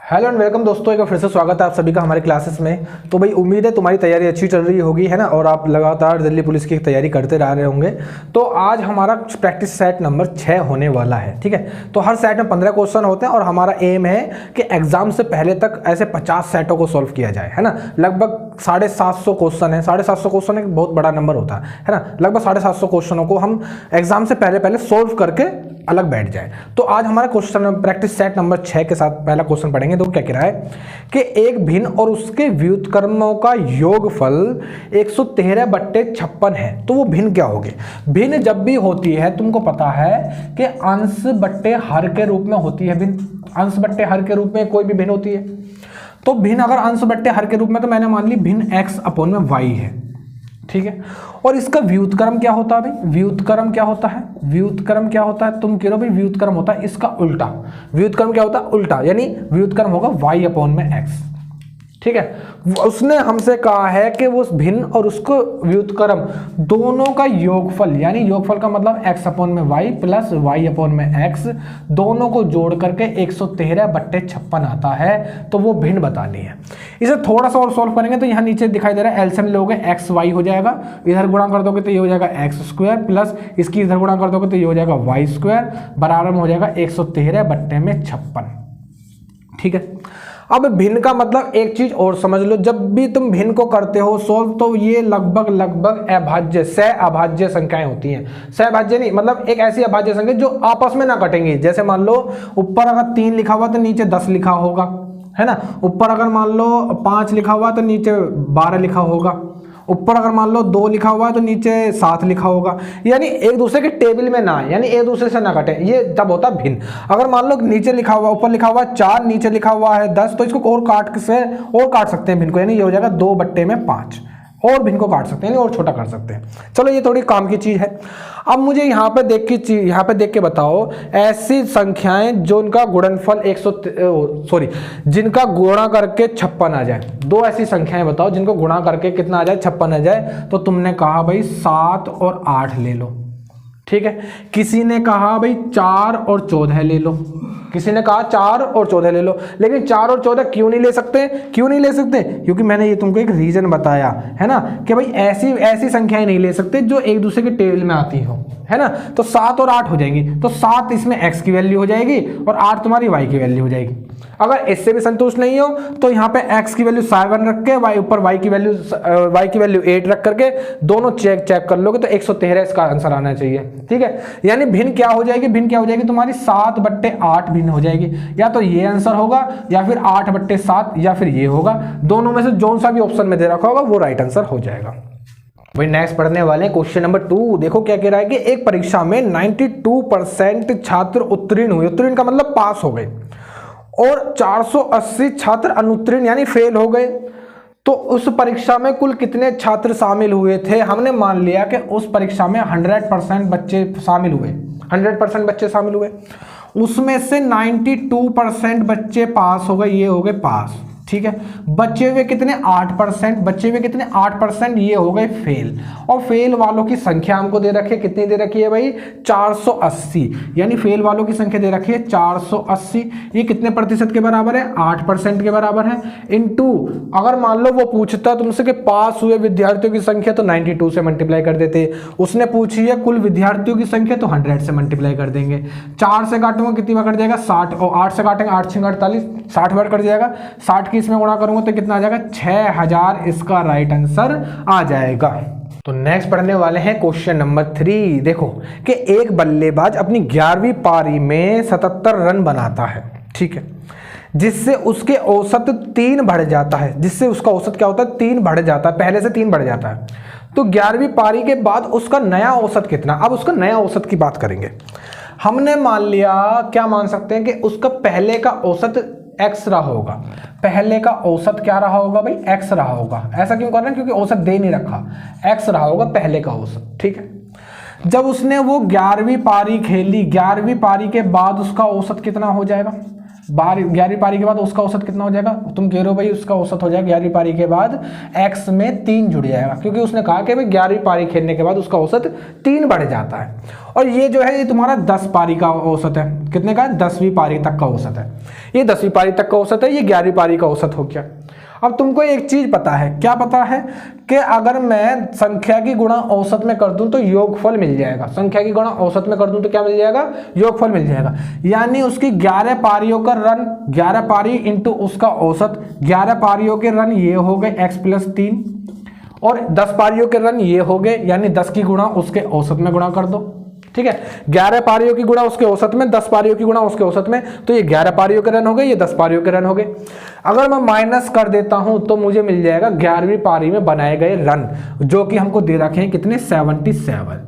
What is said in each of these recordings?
Hello and welcome दोस्तों, एक बार फिर से स्वागत है आप सभी का हमारे क्लासेस में। तो भाई उम्मीद है तुम्हारी तैयारी अच्छी चल रही होगी, है ना, और आप लगातार दिल्ली पुलिस की तैयारी करते रह रहे होंगे। तो आज हमारा प्रैक्टिस सेट नंबर 6 होने वाला है। ठीक है, तो हर सेट में 15 क्वेश्चन होते हैं और हमारा एम है कि एग्जाम से पहले तक ऐसे 50 सेटों को सॉल्व किया जाए, है ना। लगभग 750 क्वेश्चन है। 750 क्वेश्चन एक बहुत बड़ा नंबर होता है ना। लगभग 750 क्वेश्चनों को हम एग्जाम से पहले सोल्व करके अलग बैठ जाए। तो आज हमारा क्वेश्चन प्रैक्टिस सेट नंबर 6 के साथ पहला क्वेश्चन पढ़ेंगे। तो क्या कह रहा है कि एक भिन्न और उसके व्युत्क्रमों का योगफल 113/56 है। तो वो भिन्न क्या होगी? भिन्न जब भी होती है तुमको पता है कि अंश बट्टे हर के रूप में होती है। भिन्न अंश बट्टे हर के रूप में कोई भी भिन्न होती है। तो भिन्न अगर अंश बट्टे हर के रूप में, तो मैंने मान ली भिन्न x/y है। ठीक है, और इसका व्युत्क्रम क्या होता है भाई? व्युत्क्रम क्या होता है? व्युत्क्रम क्या होता है? तुम कह रहे हो भाई व्युत्क्रम होता है इसका उल्टा। व्युत्क्रम क्या होता है? उल्टा, यानी व्युत्क्रम होगा y/x। ठीक है, उसने हमसे कहा है कि वो भिन्न और उसको व्युत्क्रम दोनों का योगफल, यानी योगफल का मतलब x/y प्लस y/x, दोनों को जोड़ करके 113/56 आता है। तो वो भिन्न बतानी है। इसे थोड़ा सा और सॉल्व करेंगे तो यहाँ नीचे दिखाई दे रहा है एलसीएम लोगे xy हो जाएगा, इधर गुणा कर दोगे तो ये हो जाएगा x² प्लस इसकी इधर गुणा कर दोगे तो ये हो जाएगा y² बराबर में हो जाएगा 113/56। ठीक है, अब भिन्न का मतलब एक चीज और समझ लो, जब भी तुम भिन्न को करते हो सोल्व तो ये लगभग अभाज्य सहअभाज्य संख्याएं होती हैं। सहअभाज्य नहीं, मतलब एक ऐसी अभाज्य संख्या जो आपस में ना कटेंगी। जैसे मान लो ऊपर अगर 3 लिखा हुआ तो नीचे 10 लिखा होगा, है ना। ऊपर अगर मान लो 5 लिखा हुआ तो नीचे 12 लिखा होगा। ऊपर अगर मान लो 2 लिखा हुआ है तो नीचे 7 लिखा होगा। यानी एक दूसरे के टेबल में ना, यानी एक दूसरे से ना कटे, ये तब होता है भिन्न। अगर मान लो नीचे लिखा हुआ, ऊपर लिखा हुआ 4, नीचे लिखा हुआ है 10, तो इसको और काट सकते हैं भिन्न को, यानी ये हो जाएगा 2/5 और भिन्न को काट सकते हैं, यानी और छोटा कर सकते हैं। चलो ये थोड़ी काम की चीज है। अब मुझे यहाँ पे देख के बताओ ऐसी संख्याएं जो उनका गुणनफल जिनका गुणा करके 56 आ जाए। 2 ऐसी संख्याएं बताओ जिनको गुणा करके कितना आ जाए? 56 आ जाए। तो तुमने कहा भाई 7 और 8 ले लो। ठीक है, किसी ने कहा भाई 4 और 14 ले लो। किसी ने कहा 4 और 14 ले लो। लेकिन 4 और 14 क्यों नहीं ले सकते? क्यों नहीं ले सकते? क्योंकि मैंने ये तुमको एक रीजन बताया है ना, कि भाई ऐसी संख्याएं नहीं ले सकते जो एक दूसरे के टेबल में आती हो, है ना। तो 7 और 8 हो जाएंगी, तो 7 इसमें x की वैल्यू हो जाएगी और 8 तुम्हारी y की वैल्यू हो जाएगी। अगर इससे भी संतुष्ट नहीं हो तो यहाँ पे x की वैल्यू 7 रख के ऊपर y की वैल्यू 8 रख करके दोनों चेक कर लोगे तो 113 इसका आंसर आना चाहिए। ठीक है, यानी भिन्न क्या हो जाएगी? भिन्न क्या हो जाएगी तुम्हारी? 7/8 भिन्न हो जाएगी। या तो ये आंसर होगा या फिर 8/7 या फिर ये होगा। दोनों में से जो सा भी ऑप्शन में दे रखा होगा वो राइट आंसर हो जाएगा। वही नेक्स्ट पढ़ने वाले हैं क्वेश्चन नंबर 2। देखो क्या कह रहा है कि एक परीक्षा में 92% छात्र उत्तीर्ण हुए। उत्तीर्ण का मतलब पास हो गए, और 480 छात्र अनुत्तीर्ण यानी फेल हो गए। तो उस परीक्षा में कुल कितने छात्र शामिल हुए थे? हमने मान लिया कि उस परीक्षा में 100% बच्चे शामिल हुए। 100% बच्चे शामिल हुए, उसमें से 92% बच्चे पास हो गए, ये हो गए पास। ठीक है, बचे हुए कितने? 8%। बचे हुए कितने? 8%, ये हो गए फेल। और फेल वालों की संख्या हमको दे रखी है, कितनी दे रखी है भाई? 480। यानी फेल वालों की संख्या दे रखी है 480। ये कितने प्रतिशत के बराबर है? 8% के बराबर है। इनटू अगर मान लो वो पूछता तुमसे कि पास हुए विद्यार्थियों की संख्या, तो 92 से मल्टीप्लाई कर देते। उसने पूछी है कुल विद्यार्थियों की संख्या, तो 100 से मल्टीप्लाई कर देंगे। 4 से काटूंगा कितनी बार कट जाएगा? 60। और 8 से काटेंगे 8 6 48, 60 बार कट जाएगा। 60 इसमें गुणा करूंगा तो कितना आ जाएगा? 6000 इसका राइट आंसर आ जाएगा। तो नेक्स्ट पढ़ने वाले हैं क्वेश्चन नंबर 3। देखो कि एक बल्लेबाज अपनी 11वीं पारी में 77 रन बनाता है। ठीक है, जिससे उसके औसत 3 बढ़ जाता है। जिससे उसका औसत क्या होता है? 3 बढ़ जाता है, पहले से 3 बढ़ जाता है। तो 11वीं पारी के बाद उसका नया औसत कितना? अब उसका नया औसत की बात करेंगे। हमने मान लिया, क्या मान सकते हैं कि उसका पहले का औसत x रहा होगा। पहले का औसत क्या रहा होगा भाई? x रहा होगा। ऐसा क्यों कर रहे हैं? क्योंकि औसत दे नहीं रखा, x रहा होगा पहले का औसत। ठीक है, जब उसने वो 11वीं पारी खेली, 11वीं पारी के बाद उसका औसत कितना हो जाएगा? 11वीं पारी के बाद उसका औसत कितना हो जाएगा, तुम कह रहे हो भाई उसका औसत हो जाएगा 11वीं पारी के बाद x में 3 जुड़ जाएगा, क्योंकि उसने कहा कि भाई 11वीं पारी खेलने के बाद उसका औसत 3 बढ़ जाता है। और ये जो है ये तुम्हारा 10 पारी का औसत है, कितने का है, 10वीं पारी तक का औसत है। ये 10वीं पारी तक का औसत है, ये 11वीं पारी का औसत हो गया। अब तुमको एक चीज पता है, क्या पता है कि अगर मैं संख्या की गुणा औसत में कर दूं तो योगफल मिल जाएगा। संख्या की गुणा औसत में कर दूं तो क्या मिल जाएगा, योगफल मिल जाएगा। यानी उसकी 11 पारियों का रन, 11 पारी इंटू उसका औसत, 11 पारियों के रन ये हो गए x + 3 और 10 पारियों के रन ये हो गए, यानी 10 की गुणा उसके औसत में गुणा कर दो। ठीक है, 11 पारियों की गुणा उसके औसत में, 10 पारियों की गुणा उसके औसत में, तो ये 11 पारियों के रन हो गए, ये 10 पारियों के रन हो गए। अगर मैं माइनस कर देता हूं तो मुझे मिल जाएगा 11वीं पारी में बनाए गए रन, जो कि हमको दे रखे हैं कितने, 77।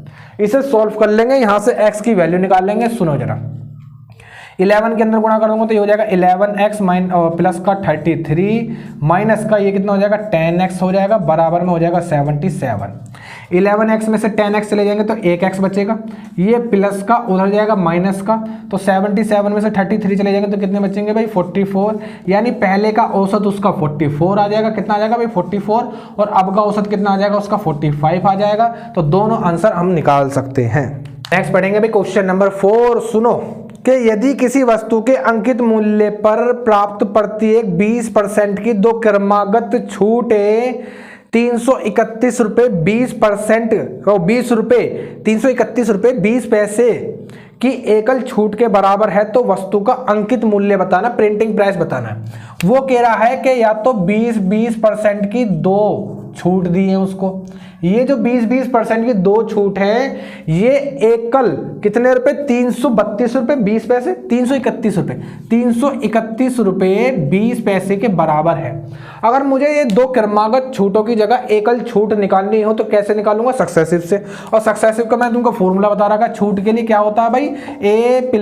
इसे सॉल्व कर लेंगे, यहां से x की वैल्यू निकाल लेंगे। सुनो जरा, 11 के अंदर गुणा करूंगा तो ये हो जाएगा 11x प्लस का 33 माइनस का ये कितना हो जाएगा 10x हो जाएगा, बराबर में हो जाएगा 77। 11x में से 10x चले जाएंगे तो 1x बचेगा, ये प्लस का उधर जाएगा माइनस का, तो 77 में से 33 चले जाएंगे तो कितने बचेंगे भाई 44। यानी पहले का औसत उसका 44 आ जाएगा, कितना आ जाएगा भाई 44, और अब का औसत कितना आ जाएगा उसका 45 आ जाएगा। तो दोनों आंसर हम निकाल सकते हैं। नेक्स्ट पढ़ेंगे भाई क्वेश्चन नंबर 4। सुनो कि यदि किसी वस्तु के अंकित मूल्य पर प्राप्त प्रत्येक 20% की दो क्रमागत छूटें 331 रुपये 20% 20 रुपये 331 रुपये 20 पैसे की एकल छूट के बराबर है, तो वस्तु का अंकित मूल्य बताना, प्रिंटिंग प्राइस बताना है। वो कह रहा है कि या तो 20% की दो छूट दी है उसको, ये जो 20% की दो छूट है ये एकल कितने रुपए, 332 रुपये 20 पैसे, 331 रुपये 331 रुपये 20 पैसे के बराबर है। अगर मुझे ये दो क्रमागत छूटों की जगह एकल छूट निकालनी हो तो कैसे निकालूंगा, सक्सेसिव से। और सक्सेसिव का मैं तुमको फॉर्मूला बता रहा था, छूट के लिए क्या होता है भाई, a +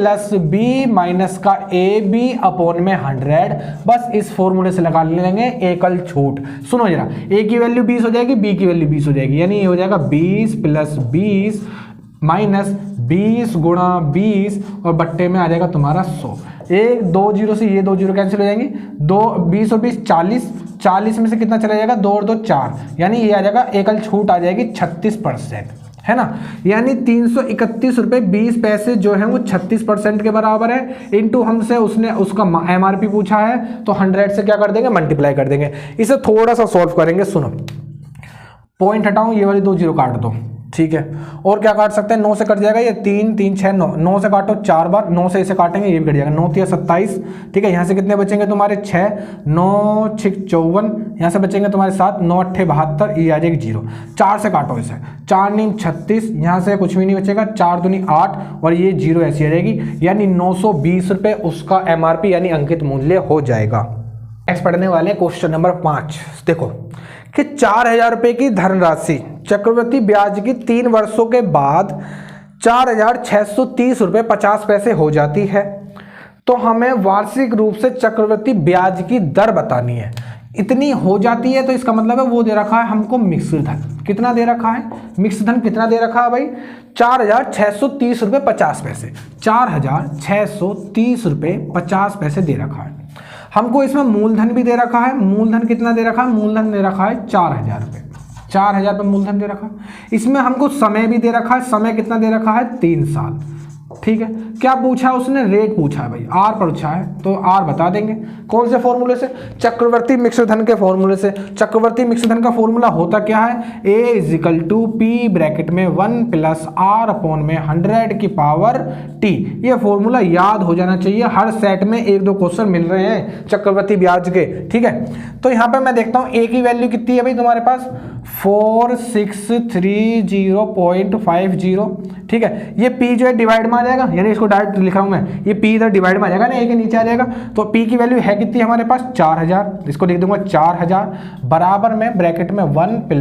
b माइनस का ab अपॉन में 100। बस इस फॉर्मूले से लगा लेंगे एकल छूट। सुनो जरा, a की वैल्यू 20 हो जाएगी, b की वैल्यू 20 हो जाएगी, यानी ये हो जाएगा 20 + 20 माइनस 20 गुणा 20 और बट्टे में आ जाएगा तुम्हारा 100। एक 2 जीरो से ये 2 जीरो कैंसिल हो जाएंगे, 20 और 20 40 में से कितना चला जाएगा, 2 और 2 4, यानी ये आ जाएगा एकल छूट आ जाएगी 36%, है ना। यानी 331 रुपये 20 पैसे जो है वो 36% के बराबर है। इंटू हमसे उसने उसका MRP पूछा है, तो 100 से क्या कर देंगे, मल्टीप्लाई कर देंगे। इसे थोड़ा सा सॉल्व करेंगे। सुनो, पॉइंट हटाऊं, ये वाली 2 जीरो काट दो, ठीक है। और क्या काट सकते हैं, 9 से कट जाएगा, ये 3 3 6 9, 9 से काटो 4 बार, 9 से इसे काटेंगे ये भी कट जाएगा, 9 3 27, ठीक है। यहाँ से कितने बचेंगे तुम्हारे 6, 9 6 54, यहाँ से बचेंगे तुम्हारे 7, 9 8 72, ये आ जाएगी 0। 4 से काटो इसे, 4 9 36, यहाँ से कुछ भी नहीं बचेगा, 4 दूनी 8 और ये 0 ऐसी आ जाएगी, यानी 920 रुपये उसका MRP यानी अंकित मूल्य हो जाएगा। नेक्स्ट पढ़ने वाले क्वेश्चन नंबर 5। देखो कि 4000 रुपये की धनराशि चक्रवृद्धि ब्याज की 3 वर्षों के बाद 4630 रुपये 50 पैसे हो जाती है, तो हमें वार्षिक रूप से चक्रवृद्धि ब्याज की दर बतानी है। इतनी हो जाती है तो इसका मतलब है वो दे रखा है हमको मिश्र धन। कितना दे रखा है, मिश्र धन कितना दे रखा है भाई, 4630 रुपये 50 पैसे, 4630 रुपये 50 पैसे दे रखा है। हमको इसमें मूलधन भी दे रखा है, मूलधन कितना दे रखा है, मूलधन दे रखा है 4000 रुपये, 4000 रुपये मूलधन दे रखा है। इसमें हमको समय भी दे रखा है, समय कितना दे रखा है 3 साल, ठीक है। क्या पूछा उसने, रेट पूछा है भाई, आर पूछा है, तो आर बता देंगे। कौन से फॉर्मूले से, चक्रवर्ती मिश्रधन के फॉर्मूले से। चक्रवर्ती मिश्रधन का फॉर्मूला होता क्या है, A = P ब्रैकेट में 1 + R अपॉन में 100 की पावर T। ये फॉर्मूला याद हो जाना चाहिए, हर सेट में 1-2 क्वेश्चन मिल रहे हैं चक्रवर्ती ब्याज के, ठीक है। तो यहाँ पे मैं देखता हूँ A की वैल्यू कितनी है भाई तुम्हारे पास, 4630.50, ठीक है। ये P जो है डिवाइड में आ जाएगा, यानी इसको डायरेक्ट लिख रहा हूं मैं, ये P इधर डिवाइड में आ जाएगा ना, A के नीचे आ जाएगा। तो P की वैल्यू है कितनी हमारे पास 4000, इसको लिख दूंगा 4000 बराबर में ब्रैकेट में 1 +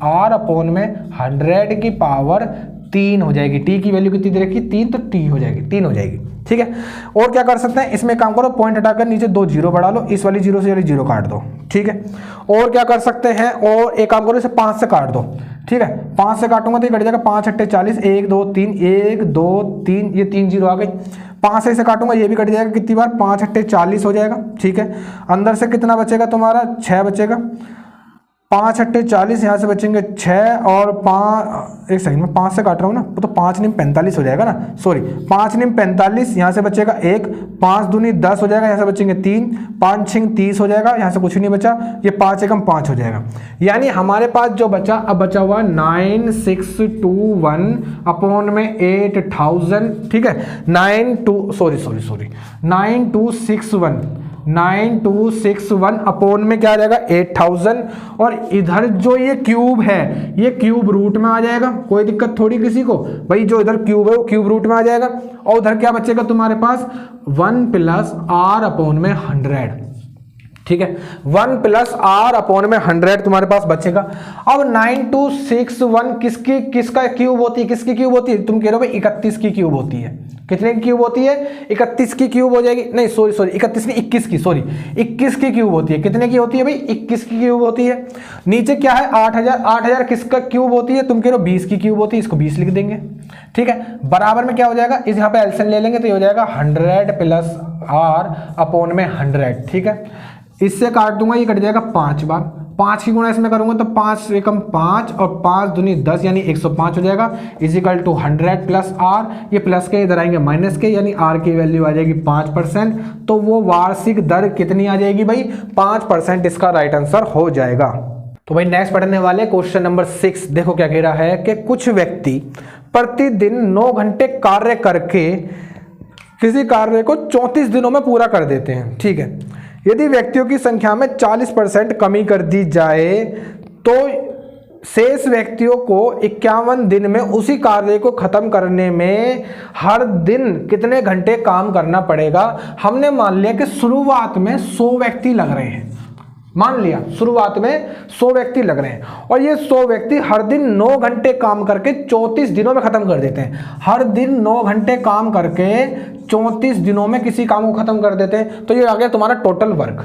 R अपॉन में 100 की पावर 3 हो जाएगी। टी की वैल्यू कितनी दे रखी? 3, तो टी हो जाएगी, 3 हो जाएगी। ठीक है, और क्या कर सकते हैं, इसमें काम करो, पॉइंट हटाकर नीचे 2 जीरो बढ़ा लो, इस वाली जीरो से वाली जीरो काट दो। ठीक है, और क्या कर सकते हैं, और एक काम करो, इसे 5 से काट दो। ठीक है, 5 से काटूंगा तो ये कट जाएगा 5 अट्ठे 40, 1 2 3, 1 2 3, ये 3 जीरो आ गई। 5 से इसे काटूंगा, ये भी कट जाएगा, कितनी बार, 5 अट्ठे 40 हो जाएगा। ठीक है, अंदर से कितना बचेगा तुम्हारा, 6 बचेगा। 5 अट्ठे 40, यहाँ से बचेंगे 6 और 5, एक सेकंड में 5 से काट रहा हूँ ना, तो 5 निम 45 हो जाएगा ना, सॉरी 5 निम 45, यहाँ से बचेगा 1, 5 दूनी 10 हो जाएगा, यहाँ से बचेंगे 3, 5 छिंग 30 हो जाएगा, यहाँ से कुछ नहीं बचा, ये 5 एकम 5 हो जाएगा। यानी हमारे पास जो बचा, अब बचा हुआ 9621 अपॉन में 8000। ठीक है, 9261 अपॉन में क्या आ जाएगा, 8000। और इधर जो ये क्यूब है, ये क्यूब रूट में आ जाएगा, कोई दिक्कत थोड़ी किसी को भाई, जो इधर क्यूब है वो क्यूब रूट में आ जाएगा। और उधर क्या बचेगा तुम्हारे पास, 1 प्लस आर अपॉन में 100। ठीक है, 1 प्लस आर अपॉन में 100 तुम्हारे पास बचेगा। अब 9261 किसका क्यूब होती है, किसकी क्यूब होती है, तुम कह रहे हो भाई 31 की क्यूब होती है। कितने की क्यूब होती है, 31 की क्यूब हो जाएगी, नहीं सॉरी 31 की, 21 की, सॉरी 21 की क्यूब होती है। कितने की होती है भाई, 21 की क्यूब होती है। नीचे क्या है, 8000 किसका क्यूब होती है, तुम कह रहे हो 20 की क्यूब होती है, इसको 20 लिख देंगे। ठीक है, बराबर में क्या हो जाएगा, इस यहाँ पे एलसीएम ले लेंगे तो ये हो जाएगा 100 प्लस आर अपॉन में 100। ठीक है, इससे काट दूंगा, ये कट जाएगा 5 बार, 5 की गुणा इसमें करूंगा तो 5 एकम 5 और 5 दूनी 10, यानी 105 हो जाएगा, इजिकल टू 100 प्लस आर। ये प्लस के इधर आएंगे माइनस के, यानी आर की वैल्यू आ जाएगी 5%। तो वो वार्षिक दर कितनी आ जाएगी भाई, 5%। इसका राइट आंसर हो जाएगा। तो भाई नेक्स्ट पढ़ने वाले क्वेश्चन नंबर 6, देखो क्या कह रहा है कि कुछ व्यक्ति प्रतिदिन 9 घंटे कार्य करके किसी कार्य को 34 दिनों में पूरा कर देते हैं। ठीक है, यदि व्यक्तियों की संख्या में 40% कमी कर दी जाए तो शेष व्यक्तियों को 51 दिन में उसी कार्य को खत्म करने में हर दिन कितने घंटे काम करना पड़ेगा। हमने मान लिया कि शुरुआत में 100 व्यक्ति लग रहे हैं, मान लिया शुरुआत में 100 व्यक्ति लग रहे हैं, और ये 100 व्यक्ति हर दिन 9 घंटे काम करके 34 दिनों में खत्म कर देते हैं। हर दिन 9 घंटे काम करके 34 दिनों में किसी काम को खत्म कर देते हैं। तो ये आ गया तुम्हारा टोटल वर्क।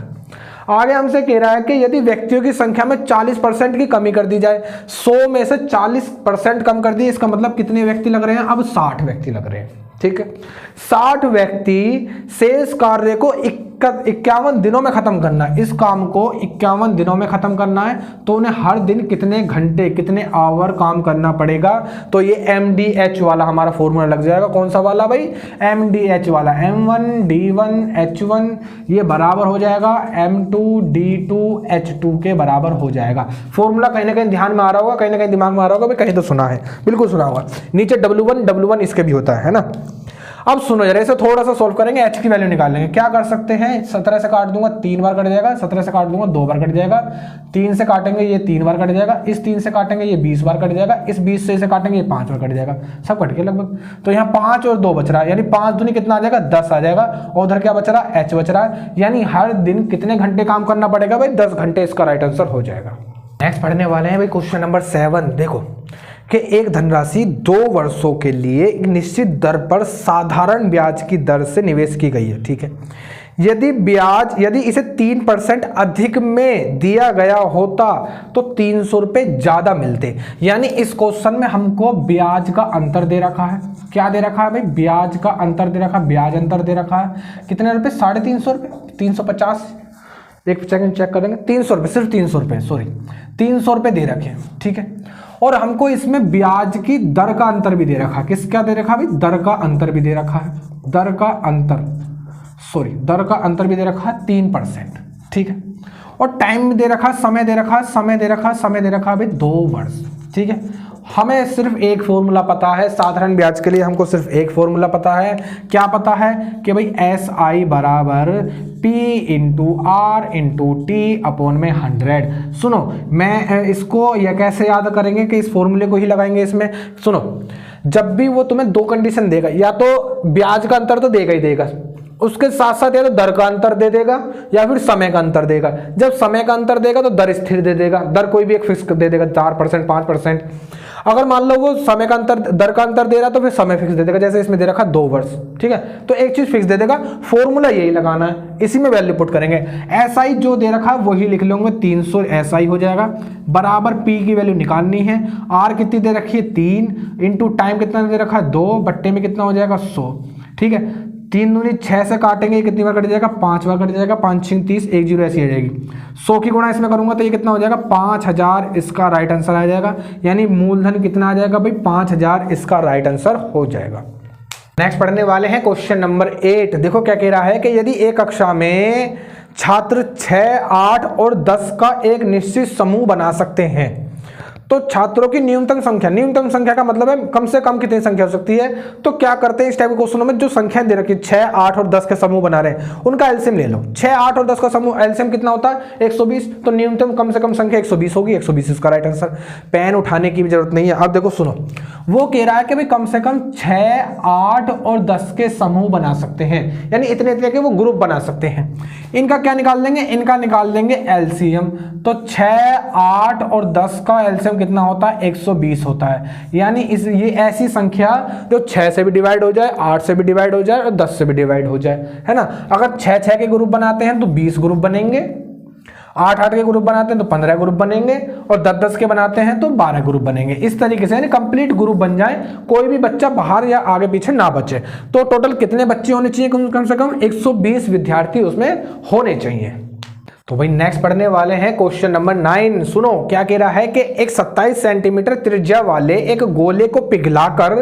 आगे हमसे कह रहा है कि यदि व्यक्तियों की संख्या में 40% की कमी कर दी जाए, 100 में से 40% कम कर दिए, इसका मतलब कितने व्यक्ति लग रहे हैं, अब 60 व्यक्ति लग रहे हैं। ठीक है, 60 व्यक्ति शेष कार्य को 51 दिनों में खत्म करना है। इस काम को 51 दिनों में खत्म करना है, तो उन्हें हर दिन कितने घंटे, कितने आवर काम करना पड़ेगा। तो ये MDH वाला हमारा फॉर्मूला लग जाएगा। कौन सा वाला भाई, MDH वाला, M1 D1 H1 ये बराबर हो जाएगा M2 D2 H2 के बराबर हो जाएगा। फॉर्मूला कहीं ना कहीं ध्यान में आ रहा होगा, कहीं ना कहीं दिमाग में आ रहा होगा, कहीं तो सुना है, बिल्कुल सुना होगा। नीचे W1 इसके भी होता है ना। अब सुनो जरा, इसे थोड़ा सा सोल्व करेंगे, H की वैल्यू निकाल लेंगे। क्या कर सकते हैं, 17 से काट दूंगा 3 बार कट जाएगा, 17 से काट दूंगा 2 बार कट जाएगा, 3 से काटेंगे ये 3 बार कट जाएगा, इस 3 से काटेंगे ये 20 बार कट जाएगा, इस 20 से इसे काटेंगे ये 5 बार कट जाएगा, सब कट के लगभग। तो यहाँ 5 और 2 बच रहा है, यानी 5 दूनी कितना आ जाएगा, 10 आ जाएगा। और उधर क्या बच रहा है, H बच रहा है, यानी हर दिन कितने घंटे काम करना पड़ेगा भाई, 10 घंटे। इसका राइट आंसर हो जाएगा। नेक्स्ट पढ़ने वाले हैं भाई क्वेश्चन नंबर 7। देखो कि एक धनराशि 2 वर्षों के लिए एक निश्चित दर पर साधारण ब्याज की दर से निवेश की गई है। ठीक है, यदि इसे 3% अधिक में दिया गया होता तो 300 रुपये ज्यादा मिलते। यानी इस क्वेश्चन में हमको ब्याज का अंतर दे रखा है। क्या दे रखा है भाई, ब्याज का अंतर दे रखा है, ब्याज अंतर दे रखा है। कितने रुपए, 350 रुपये, 350, एक सेकंड चेक करेंगे, 300 रुपये, सिर्फ 300 रुपये, सॉरी 300 रुपये दे रखे हैं। ठीक है, और हमको इसमें ब्याज की दर का अंतर भी दे रखा है। किसका दे रखा है भाई, दर का अंतर भी दे रखा है, दर का अंतर भी दे रखा है 3%। ठीक है, और टाइम दे रखा है, समय दे रखा है भाई 2 वर्ष। ठीक है, हमें सिर्फ एक फॉर्मूला पता है साधारण ब्याज के लिए, हमको सिर्फ एक फॉर्मूला पता है। क्या पता है कि भाई SI बराबर P into R into T upon में 100। सुनो, मैं इसको यह कैसे याद करेंगे कि इस फॉर्मूले को ही लगाएंगे इसमें। सुनो, जब भी वो तुम्हें 2 कंडीशन देगा, या तो ब्याज का अंतर तो देगा ही देगा, उसके साथ साथ या तो दर का अंतर दे देगा या फिर समय का अंतर देगा। जब समय का अंतर देगा तो दर स्थिर दे देगा, दर कोई भी एक फिक्स दे देगा, 4% 5%। अगर मान लो वो समय का अंतर, दर का अंतर दे रहा तो फिर समय फिक्स दे देगा, जैसे इसमें दे रखा 2 वर्ष, ठीक है, तो एक चीज फिक्स दे देगा, फॉर्मूला यही लगाना है, इसी में वैल्यू पुट करेंगे। SI जो दे रखा है वही लिख लेंगे, 300 SI हो जाएगा, बराबर P की वैल्यू निकालनी है, R कितनी दे रखी है 3, इंटू टाइम कितना दे रखा है 2, बट्टे में कितना हो जाएगा 100, ठीक है, 3 दूनी 6 से काटेंगे, कितनी बार कट जाएगा 5 बार कट जाएगा, 5 6 30, 1 0 ऐसी आ जाएगी। 100 की गुणा इसमें करूंगा तो ये कितना हो जाएगा 5000, इसका राइट आंसर आ जाएगा, यानी मूलधन कितना आ जाएगा भाई 5000, इसका राइट आंसर हो जाएगा। नेक्स्ट पढ़ने वाले हैं क्वेश्चन नंबर 8। देखो क्या कह रहा है कि यदि एक कक्षा में छात्र 6, 8 और 10 का एक निश्चित समूह बना सकते हैं तो छात्रों की न्यूनतम संख्या का मतलब है कम से कम कितनी संख्या हो सकती है। तो क्या करते हैं इस टाइप के क्वेश्चनों में, जो संख्या दे रखी है 6, 8 और 10 के समूह बना रहे हैं, उनका एलसीएम ले लो। 6, 8 और 10 का समूह एलसीएम कितना होता है 120, तो न्यूनतम कम से कम संख्या 120 होगी, 120 इसका राइट आंसर। पेन उठाने की भी जरूरत नहीं है। अब देखो सुनो, वो कह रहा है कि भाई कम से कम 6, 8 और 10 के समूह बना सकते हैं, यानी इतने इतने के वो ग्रुप बना सकते हैं। इनका क्या निकाल देंगे, इनका निकाल देंगे एलसीएम। तो 6, 8 और 10 का एलसीएम कितना होता है 120 होता है, यानी ये ऐसी संख्या जो 6 से भी डिवाइड हो जाए, 8 से भी डिवाइड हो जाए और 10 से भी डिवाइड हो जाए, है ना। अगर 6 के ग्रुप बनाते हैं तो 20 ग्रुप बनेंगे, 8 के ग्रुप बनाते हैं तो 15 ग्रुप बनेंगे, और 10 के बनाते हैं तो 12 ग्रुप बनेंगे। इस तरीके से यानी कंप्लीट ग्रुप बन जाए, कोई भी बच्चा बाहर या आगे पीछे ना बचे। तो टोटल कितने बच्चे होने चाहिए, कम से कम 120 विद्यार्थी उसमें होने चाहिए। तो भाई नेक्स्ट पढ़ने वाले हैं क्वेश्चन नंबर 9। सुनो क्या कह रहा है कि एक 27 सेंटीमीटर त्रिज्या वाले एक गोले को पिघलाकर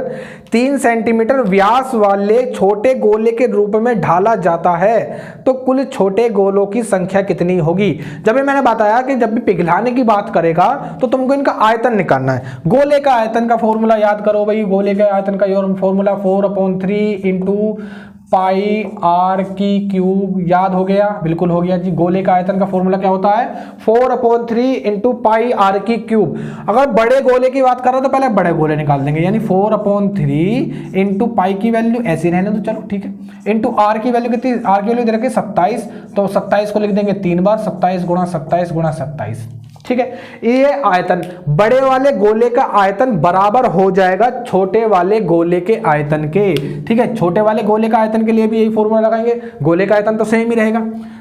3 सेंटीमीटर व्यास वाले छोटे गोले के रूप में ढाला जाता है तो कुल छोटे गोलों की संख्या कितनी होगी। जब भी मैंने बताया कि जब भी पिघलाने की बात करेगा तो तुमको इनका आयतन निकालना है। गोले का आयतन का फॉर्मूला याद करो भाई, गोले के आयतन का फॉर्मूला 4/3 इंटू पाई आर की क्यूब। याद हो गया, बिल्कुल हो गया जी। गोले का आयतन का फॉर्मूला क्या होता है 4/3 इंटू पाई आर की क्यूब। अगर बड़े गोले की बात कर रहा तो पहले बड़े गोले निकाल देंगे, यानी 4/3 इंटू पाई की वैल्यू ऐसी रहने तो चलो ठीक है, इंटू आर की वैल्यू कितनी, आर की वैल्यू दे रखी 27, तो 27 को लिख देंगे 3 बार, 27 गुणा 27 गुणा 27, ठीक है। ये आयतन बड़े वाले गोले का आयतन बराबर हो जाएगा छोटे वाले गोले के आयतन के, ठीक है। छोटे वाले गोले का आयतन के लिए भी यही फॉर्मूला लगाएंगे, गोले का आयतन तो सेम ही रहेगा।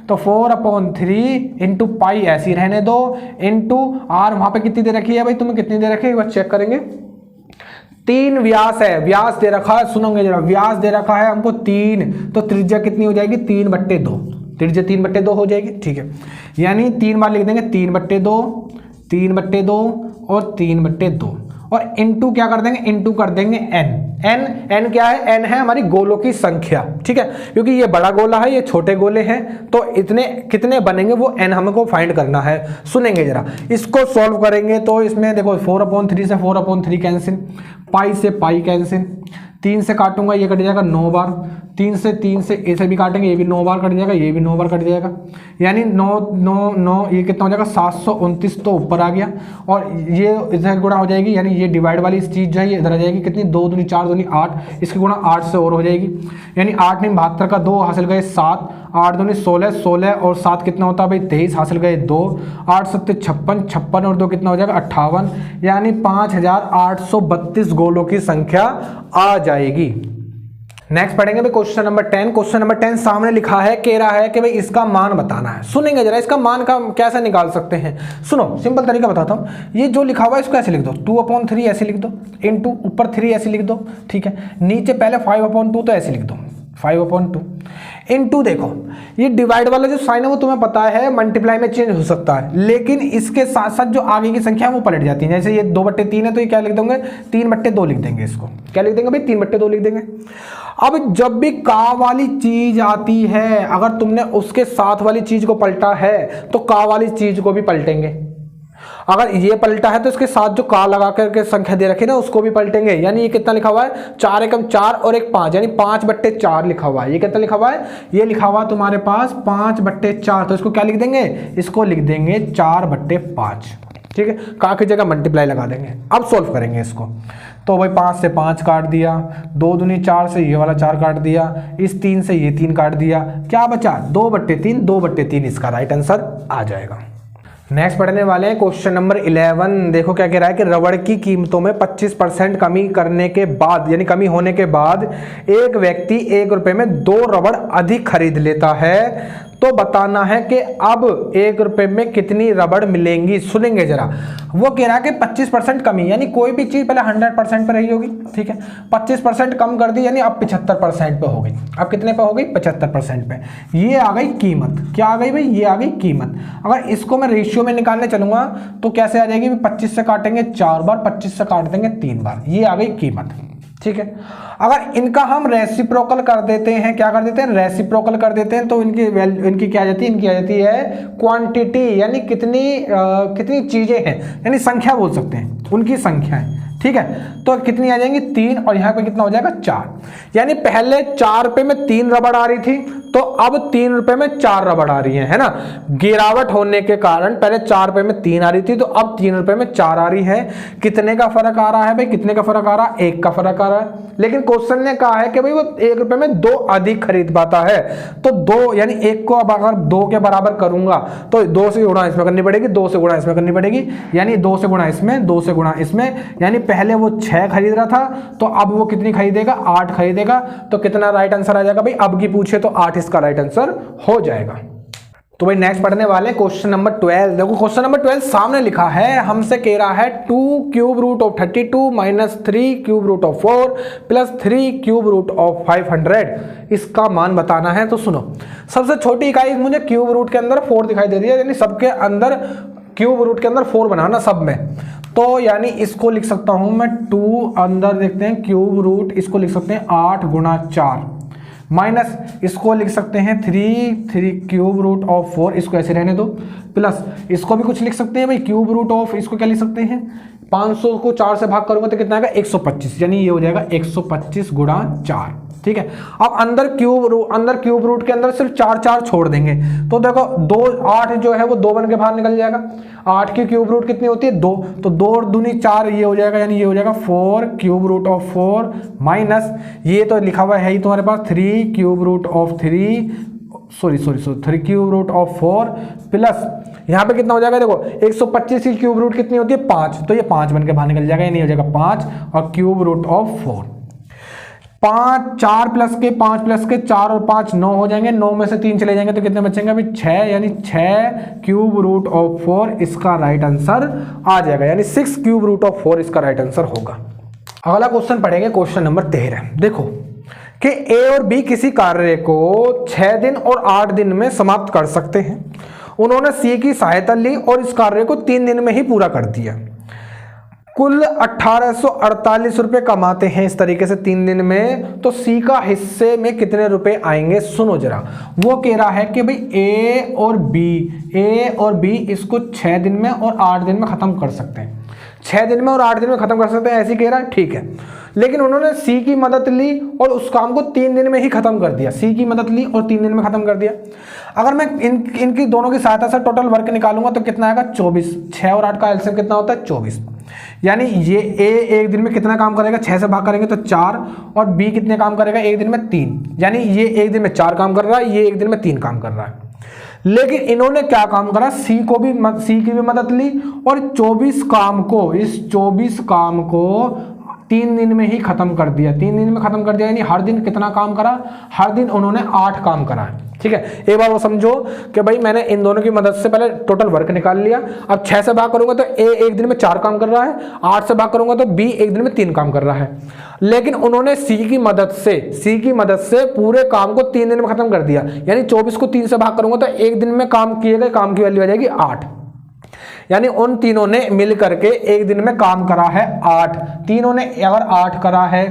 तो 4/3 इंटू पाई ऐसी रहने दो, इंटू आर वहां पे कितनी दे रखी है भाई, तुम्हें कितनी दे रखी है एक बार चेक करेंगे। 3 व्यास है, व्यास दे रखा है, सुनोगे जरा, व्यास दे रखा है हमको 3, तो त्रिज्या कितनी हो जाएगी 3/2, त्रिज्या 3/2 हो जाएगी, ठीक है। यानी 3 बार लिख देंगे 3/2, 3/2 और 3/2, और इंटू क्या कर देंगे, इंटू कर देंगे n क्या है, n है हमारी गोलों की संख्या, ठीक है। क्योंकि ये बड़ा गोला है, ये छोटे गोले हैं, तो इतने कितने बनेंगे वो n हमको फाइंड करना है। सुनेंगे जरा, इसको सॉल्व करेंगे तो इसमें देखो 4/3 से 4/3 कैंसिल, पाई से पाई कैंसिल, 3 से काटूंगा ये कट जाएगा 9 बार, 3 से ऐसे भी काटेंगे ये भी 9 बार कट जाएगा, ये भी 9 बार कट जाएगा, यानी 9 ये कितना हो जाएगा 729, तो ऊपर आ गया, और ये इधर गुणा हो जाएगी, यानी ये डिवाइड वाली चीज जो है ये इधर आ जाएगी, कितनी 2 दूनी 4 दूनी 8, इसकी गुणा 8 से और हो जाएगी, यानी 8 नहीं 72 का 2 हासिल गए 7, 8 दूनी 16, 16 और 7 कितना होता है भाई 23 हासिल गए 2, 8 7 56, 56 और 2 कितना हो जाएगा 58, यानी 5832 गोलों की संख्या आ जाएगी। नेक्स्ट पढ़ेंगे भाई क्वेश्चन नंबर 10। क्वेश्चन नंबर 10 सामने लिखा है, कह रहा है कि भाई इसका मान बताना है। सुनेंगे जरा, इसका मान का कैसे निकाल सकते हैं। सुनो, सिंपल तरीका बताता हूँ। ये जो लिखा हुआ है इसको ऐसे लिख दो, 2/3 ऐसे लिख दो, इंटू ऊपर 3 ऐसे लिख दो, ठीक है। नीचे पहले 5/2 तो ऐसे लिख दो, 5/2 इंटू, देखो ये डिवाइड वाला जो साइन है वो तुम्हें पता है मल्टीप्लाई में चेंज हो सकता है, लेकिन इसके साथ साथ जो आगे की संख्या है वो पलट जाती है। जैसे ये 2/3 है तो ये क्या लिख देंगे 3/2 लिख देंगे, इसको क्या लिख देंगे भाई 3/2 लिख देंगे। अब जब भी का वाली चीज आती है, अगर तुमने उसके साथ वाली चीज को पलटा है तो का वाली चीज को भी पलटेंगे। अगर ये पलटा है तो इसके साथ जो का लगा करके संख्या दे रखी है ना उसको भी पलटेंगे। यानी ये कितना लिखा हुआ है 4 एकम 4 और 1 5, यानी 5/4 लिखा हुआ है। ये कितना लिखा हुआ है, ये लिखा हुआ तुम्हारे पास 5/4, तो इसको क्या लिख देंगे, इसको लिख देंगे 4/5, ठीक है। का की जगह मल्टीप्लाई लगा देंगे। अब सोल्व करेंगे इसको, तो भाई 5 से 5 काट दिया, 2 दूनी 4 से ये वाला 4 काट दिया, इस 3 से ये 3 काट दिया, क्या बचा 2/3, 2/3 इसका राइट आंसर आ जाएगा। नेक्स्ट पढ़ने वाले हैं क्वेश्चन नंबर 11। देखो क्या कह रहा है कि रबड़ की कीमतों में 25% कमी करने के बाद, यानी कमी होने के बाद एक व्यक्ति 1 रुपए में 2 रबड़ अधिक खरीद लेता है, तो बताना है कि अब 1 रुपए में कितनी रबड़ मिलेंगी। सुनेंगे जरा, वो कह रहा है कि 25% कमी, यानी कोई भी चीज पहले 100% पे रही होगी, ठीक है, 25% कम कर दी, यानी अब 75% पे हो गई। अब कितने पे हो गई? 75% पे। ये आ गई कीमत। क्या आ गई भाई? ये आ गई कीमत। अगर इसको मैं रेशियो में निकालने चलूंगा तो कैसे आ जाएगी? 25 से काटेंगे 4 बार, 25 से काट देंगे 3 बार, ये आ गई कीमत, ठीक है। अगर इनका हम रेसिप्रोकल कर देते हैं, क्या कर देते हैं? रेसिप्रोकल कर देते हैं, तो इनकी वैल्यू, इनकी क्या आ जाती है? इनकी आ जाती है क्वांटिटी, यानी कितनी चीजें हैं, यानी संख्या बोल सकते हैं, उनकी संख्या है, ठीक है। तो कितनी आ जाएंगी? 3, और यहाँ पे कितना हो जाएगा? 4। यानी पहले 4 रुपए में 3 रबड़ आ रही थी, तो अब 3 रुपए में 4 रबड़ आ रही है ना। गिरावट होने के कारण पहले 4 रुपए में 3 आ रही थी, तो अब 3 रुपए में 4 आ रही है। कितने का फर्क आ रहा है भाई? कितने का फर्क आ रहा है? 1 का फर्क आ रहा है। लेकिन क्वेश्चन ने कहा है कि भाई वो 1 रुपए में 2 अधिक खरीद पाता है, तो 2 यानी 1 को अब अगर 2 के बराबर करूंगा तो 2 से गुणा इसमें करनी पड़ेगी, 2 से गुणा इसमें करनी पड़ेगी, यानी 2 से गुणा इसमें, 2 से गुणा इसमें, यानी पहले वो 6 खरीद रहा था, तो अब वो कितनी खरीदेगा? 8 खरीदेगा। तो कितना राइट आंसर आ जाएगा भाई? अब की पूछे तो 8 इसका राइट आंसर हो जाएगा। तो भाई नेक्स्ट पढ़ने वाले क्वेश्चन नंबर 12। देखो क्वेश्चन नंबर 12 सामने लिखा है, हमसे कह रहा है 2 cube root of 32 minus 3 cube root of 4 plus 3 cube root of 500, इसका मान बताना है। तो सुनो, सबसे छोटी इकाई मुझे क्यूब रूट के अंदर 4 दिखाई दे रही है, यानी सबके अंदर क्यूब रूट के अंदर 4 बनाना सब में, तो यानी इसको लिख सकता हूं मैं 2, अंदर देखते हैं क्यूब रूट, इसको लिख सकते हैं 8 गुणा 4, माइनस इसको लिख सकते हैं 3 क्यूब रूट ऑफ 4, इसको ऐसे रहने दो, प्लस इसको भी कुछ लिख सकते हैं भाई, क्यूब रूट ऑफ, इसको क्या लिख सकते हैं? 500 को 4 से भाग करूंगा तो कितना आएगा? 125, यानी ये हो जाएगा 125 गुणा 4, ठीक है। अब अंदर क्यूब रूट के अंदर सिर्फ 4 छोड़ देंगे, तो देखो 2 8 जो है वो 2 बन के बाहर निकल जाएगा। 8 की क्यूब रूट कितनी होती है? 2, तो 2 दूनी 4, ये हो जाएगा, यानी ये हो जाएगा 4 क्यूब रूट ऑफ 4 माइनस ये तो लिखा हुआ है ही तुम्हारे पास 3 cube root of 3 cube root of 4 plus यहाँ पे कितना हो जाएगा? देखो 125 की क्यूब रूट कितनी होती है? 5, तो ये 5 बन के बाहर निकल जाएगा, यानी हो जाएगा 5 और क्यूब रूट ऑफ 4। 4 प्लस के 4 और 5 9 हो जाएंगे, 9 में से 3 चले जाएंगे तो कितने बचेंगे अभी? 6, यानी 6 क्यूब रूट ऑफ 4 इसका राइट आंसर आ जाएगा, यानी 6 क्यूब रूट ऑफ 4 इसका राइट आंसर होगा। अगला क्वेश्चन पढ़ेंगे, क्वेश्चन नंबर 13। देखो कि ए और बी किसी कार्य को 6 दिन और 8 दिन में समाप्त कर सकते हैं। उन्होंने सी की सहायता ली और इस कार्य को 3 दिन में ही पूरा कर दिया। कुल 1848 रुपए कमाते हैं इस तरीके से 3 दिन में, तो सी का हिस्से में कितने रुपए आएंगे? सुनो जरा, वो कह रहा है कि भाई ए और बी इसको 6 दिन में और 8 दिन में खत्म कर सकते हैं, 6 दिन में और 8 दिन में खत्म कर सकते हैं, ऐसे कह रहा है, ठीक है। लेकिन उन्होंने सी की मदद ली और उस काम को 3 दिन में ही खत्म कर दिया। सी की मदद ली और 3 दिन में खत्म कर दिया। अगर मैं इनकी दोनों की सहायता से टोटल वर्क निकालूंगा तो कितना आएगा? 24। 6 और 8 का एलसीएम कितना होता है? 24। यानी ये ए 1 दिन में कितना काम करेगा? 6 से भाग करेंगे तो 4, और बी कितने काम करेगा 1 दिन में? 3। यानी ये 1 दिन में 4 काम कर रहा है, ये 1 दिन में 3 काम कर रहा है। लेकिन इन्होंने क्या काम करा? सी की भी मदद ली और 24 काम को 3 दिन में ही खत्म कर दिया। 3 दिन में खत्म कर दिया, यानी हर दिन कितना काम करा? हर दिन उन्होंने 8 काम करा है, ठीक है। एक बार वो समझो कि भाई मैंने इन दोनों की मदद से पहले टोटल वर्क निकाल लिया। अब 6 से भाग करूंगा तो ए 1 दिन में 4 काम कर रहा है, 8 से भाग करूंगा तो बी 1 दिन में 3 काम कर रहा है। लेकिन उन्होंने सी की मदद से पूरे काम को 3 दिन में खत्म कर दिया, यानी 24 को 3 से भाग करूंगा तो 1 दिन में काम किए गए काम की वैल्यू आ जाएगी 8। यानी उन तीनों ने मिल करके 1 दिन में काम करा है 8। तीनों ने अगर 8 करा है,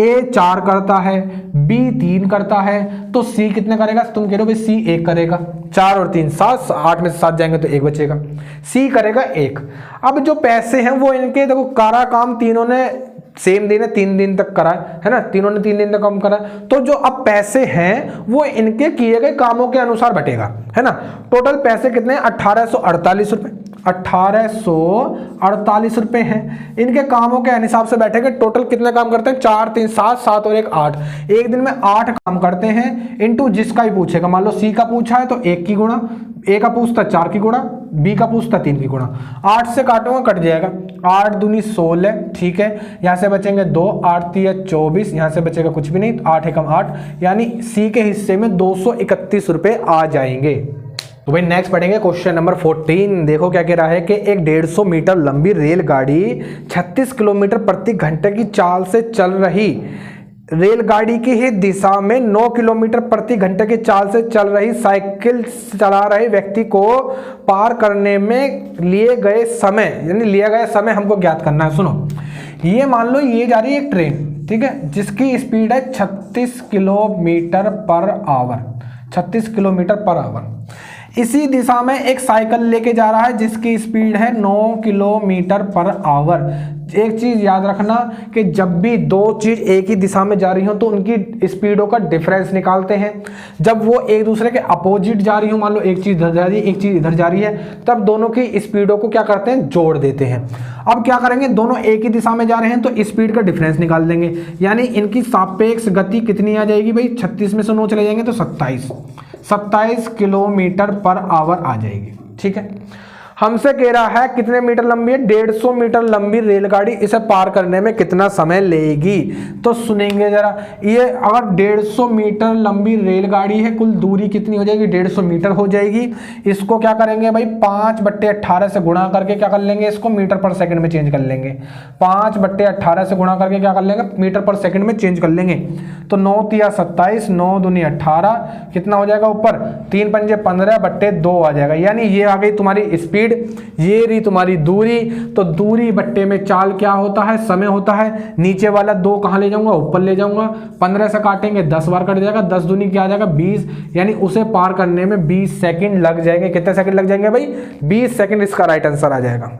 ए 4 करता है, बी 3 करता है, तो सी कितने करेगा? तुम कह रहे हो भाई सी 1 करेगा। 4 और 3 7, 8 में से 7 जाएंगे तो 1 बचेगा। सी करेगा 1। अब जो पैसे हैं वो इनके, देखो कारा काम तीनों ने सेम दिन है, 3 दिन तक करा है ना, तीनों ने 3 दिन तक काम करा, तो जो अब पैसे हैं वो इनके किए गए कामों के अनुसार बटेगा, है ना। टोटल पैसे कितने हैं? 1848 रुपए। 1848 रुपए हैं, इनके कामों के हिसाब से बैठेंगे। टोटल कितने काम करते हैं? 4 3 7, 7 और 1 8। 1 दिन में 8 काम करते हैं, इनटू जिसका ही पूछेगा। मान लो सी का पूछा है तो 1 की गुणा, ए का पूछता 4 की गुणा, बी का पूछता 3 की गुणा, 8 से काटूंगा कट जाएगा, 8 दूनी 16, ठीक है, यहाँ से बचेंगे 2, 8 3 24, यहाँ से बचेगा कुछ भी नहीं, 8 एकम 8, यानी सी के हिस्से में 231 रुपए आ जाएंगे। तो भाई नेक्स्ट पढ़ेंगे क्वेश्चन नंबर 14। देखो क्या कह रहा है कि एक 150 मीटर लंबी रेलगाड़ी 36 किलोमीटर प्रति घंटे की चाल से चल रही रेलगाड़ी की ही दिशा में 9 किलोमीटर प्रति घंटे की चाल से चल रही साइकिल चला रहे व्यक्ति को पार करने में लिए गए समय, यानी लिया गया समय हमको ज्ञात करना है। सुनो, ये मान लो ये जा रही है एक ट्रेन, ठीक है, जिसकी स्पीड है 36 kilometre per hour, 36 kilometre per hour. इसी दिशा में एक साइकिल लेके जा रहा है जिसकी स्पीड है 9 किलोमीटर पर आवर। एक चीज याद रखना कि जब भी दो चीज एक ही दिशा में जा रही हो तो उनकी स्पीडों का डिफरेंस निकालते हैं। जब वो एक दूसरे के अपोजिट जा रही हो, मान लो एक चीज इधर जा रही है एक चीज इधर जा रही है, तब दोनों की स्पीडों को क्या करते हैं, जोड़ देते हैं। अब क्या करेंगे, दोनों एक ही दिशा में जा रहे हैं तो स्पीड का डिफरेंस निकाल देंगे, यानी इनकी सापेक्ष गति कितनी आ जाएगी भाई, 36 में से 9 चले जाएंगे तो 27 किलोमीटर पर आवर आ जाएगी। ठीक है, हमसे कह रहा है कितने मीटर लंबी है, 150 मीटर लंबी रेलगाड़ी, इसे पार करने में कितना समय लेगी। तो सुनेंगे जरा, ये अगर 150 मीटर लंबी रेलगाड़ी है, कुल दूरी कितनी हो जाएगी, 150 मीटर हो जाएगी। इसको क्या करेंगे भाई, 5/18 से गुणा करके क्या कर लेंगे, इसको मीटर पर सेकंड में चेंज कर लेंगे। 5/18 से गुणा करके क्या कर लेंगे, मीटर पर सेकंड में चेंज कर लेंगे। तो 9 तिया 27, 9 दूनी 18, कितना हो जाएगा ऊपर, 3 पंजे 15/2 आ जाएगा। यानी ये आ गई तुम्हारी स्पीड, ये रही तुम्हारी दूरी। तो दूरी बट्टे में चाल क्या होता है, समय होता है। नीचे वाला 2 कहां ले जाऊंगा, ऊपर ले जाऊंगा। 15 से काटेंगे 10 बार कट जाएगा, 10 दूनी क्या आ जाएगा 20, यानी उसे पार करने में 20 सेकंड लग जाएंगे। कितने सेकंड लग जाएंगे भाई, 20 सेकंड इसका राइट आंसर आ जाएगा।